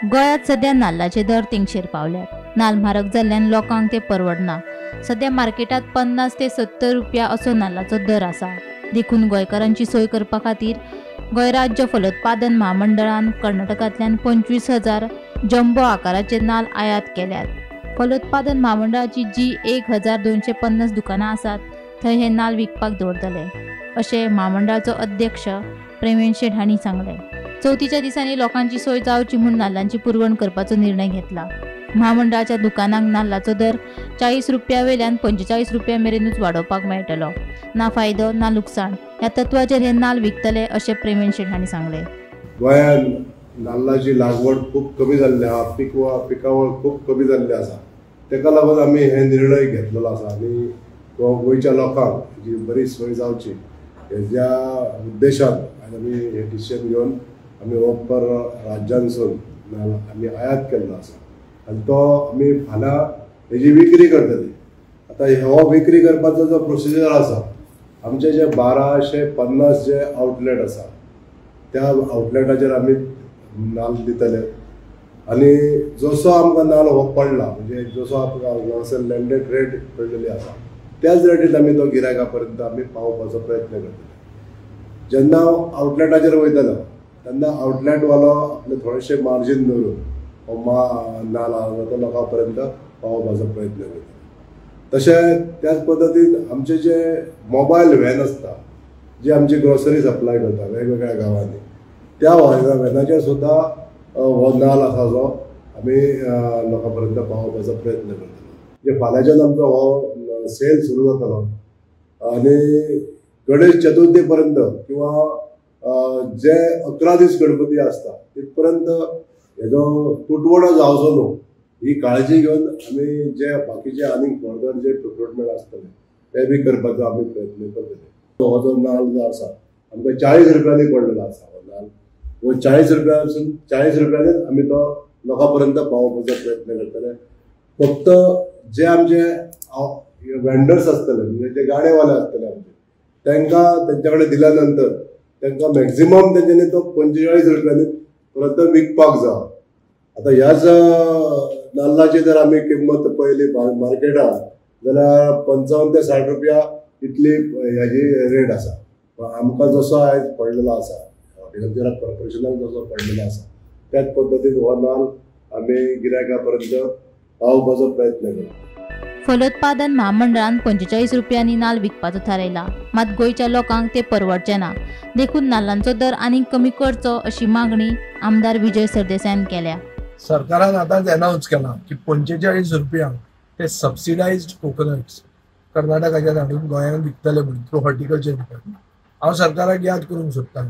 गोंयांत सध्या नाल्लाचे दर तिंगशेर पावल्यात। नाल्ल म्हारग जाल्ल्यान लोकांक ते परवडना। सध्या मार्केटात 50 ते 70 रुपया असो नाल्लाचो दर आसा। देखून गोंयकारांची सोय करपा खातीर गोंय राज्य फलोत्पादन महामंडळान कर्नाटकांतल्यान 25,000 जंबो आकाराचे नाल्ल आयात केल्यात। फलोत्पादन महामंडळाची जी 1250 दुकानां आसात थंय हे नाल्ल विकपाक दवरतले, अशें महामंडळाचो अध्यक्ष प्रवीण शेट हांणी सांगले। चवथीच्या दिसांनी लोकांची सोय जावची म्हूण नाल्लांची पुरवण करपाचो निर्णय घेतला। महामंडळाच्या दुकानांक नाल्लाचो दर 40 रुपया वयल्यान 45 रुपया मेरेनूच वाडोवपाक मेळटलो। ना फायदो ना लुकसाण ह्या तत्वाचेर हे नाल्ल विकतले, अशें प्रवीण शेट हांणी सांगले। गोंयांत नाल्लाची लागवड खूप कमी जाल्ली आसा, पिकावळ खूप कमी जाल्ली आसा। तेका लागून आमी हे निर्णय घेतलेलो आसा आनी गोंयच्या लोकांक जी बरी सोय जावची हेज्या उद्देशान आमी हे डिसिजन घेवन आमी हो पर राज्यांसून नाल्ल आमी आयात केल्लो आसा आनी तो आमी फाल्यां हेजी विक्री करतली। आतां हो विक्री करपाचो जो प्रोसिजर आसा, आमचे जे 1250 जे आउटलेट आसा त्या आउटलेटाचेर आमी नाल्ल दितले आनी जसो आमकां नाल्ल हो पडला, म्हणजे जसो आमकां लँडेड रेट पडलेली आसा त्याच रेटीन आमी तो गिरायका पर्यंत आमी पावोवपाचो प्रयत्न करतले। जेन्ना आउटलेटाचेर वयतलो तेन्ना आउटलेटवालो आपले थोडेशे मार्जीन दवरून हो नाल्ल आसा तो लोकां पर्यंत पावोवपाचो प्रयत्न करतले। तशें त्याच पद्दतीन आमचे जे मोबायल व्हॅन आसता, जी आमची ग्रोसरी सप्लाय करता वेगवेगळ्या गांवांनी, त्या व्हॅनाचेर सुद्दां हो नाल्ल आसा जो आमी लोकां पर्यंत पावोवपाचो प्रयत्न करतले। जे फाल्यांच्यान आमचो हो सेल सुरू जातलो आनी गणेश चतुर्थी पर्यंत किंवा जे 11 दीस गणपती आसता तिथपर्यंत हेजो तुटवडो जावचो न्हू ही काळजी घेवन आमी जे बाकीचे आनीक फर्दर जे रिक्रुटमेंट आसतले ते बी करपाचो आमी प्रयत्न करतले। हो जो नाल्ल जो आसा आमकां 40 रुपयांनी पडलेलो आसा हो नाल्ल, वो 40 रुपयासून 40 रुपयांनीच आमी तो लोकां पर्यंत पावोवपाचो प्रयत्न करतले। फक्त जे आमचे वेंडर्स आसतले, म्हणजे जे गाडेवाले आसतले आमचे, तांकां तेंच्या कडेन दिल्या नंतर तांकां मॅक्झिमम तेंच्यांनी तो 45 रुपयांनी परत विकपाक जाय। आतां ह्याच नाल्लाची जर आमी किंमत पळयली मार्केटान जाल्यार 55 ते 60 रुपया इतली ह्याची रेट आसा। आमकां जसो आयज पडलेलो आसा, हॉर्टिकल्चर कॉर्पोरेशनाक जसो पडलेलो आसा त्याच पद्दतीन हो नाल्ल आमी गिरायका पर्यंत पावोवपाचो प्रयत्न करता। फलोत्पादन महामंडळान 45 रुपयांनी नाल्ल विकपाचो थारायला, मात गोंयच्या लोकांक ते परवडचे ना। देखून नाल्लांचो दर आनीक कमी करचो अशी मागणी आमदार विजय सरदेसायान केल्या। सरकारान आतांच अनाउन्स केला की 45 रुपयांक ते सबसिडायज्ड कोकोनट्स कर्नाटकाच्यान हाडून गोंयांत विकतले म्हणून थ्रू हॉर्टिकल्चर डिपार्टमेंट। हांव सरकाराक याद करूंक सोदतां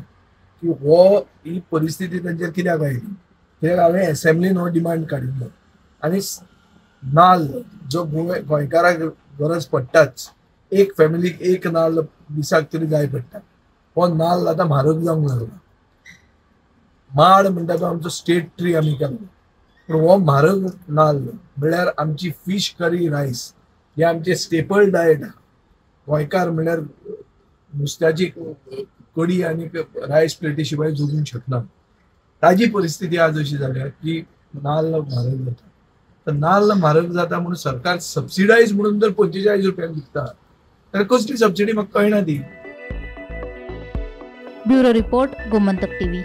की ही परिस्थिती तांचेर कित्याक आयली, कित्याक हांवें असेंब्लीन हो डिमांड काडिल्लो आनी नाल्ल जो गोंयकाराक गरज पडटाच, एक फॅमिलीक एक नाल्ल दिसाक तरी जाय पडटा। हो नाल्ल आतां म्हारग जावंक लागला। माड म्हणटा तो आमचो स्टेट ट्री आमी केलो, पूण हो म्हारग नाल्ल म्हणल्यार आमची फीश करी रायस हे आमचे स्टेपल डायट आहा। गोंयकार म्हणल्यार नुस्त्याची कडी आनी रायस प्लेटी शिवाय जगूंक शकना। ताजी परिस्थिती आज अशी जाल्या की नाल्ल म्हारग जाता। तर नाल्ल म्हारग जाता म्हणून सरकार सबसिडायज म्हणून जर 45 रुपयांक विकता तर कसली सबसिडी म्हाका कळना ती। Bureau report, Gomantak TV.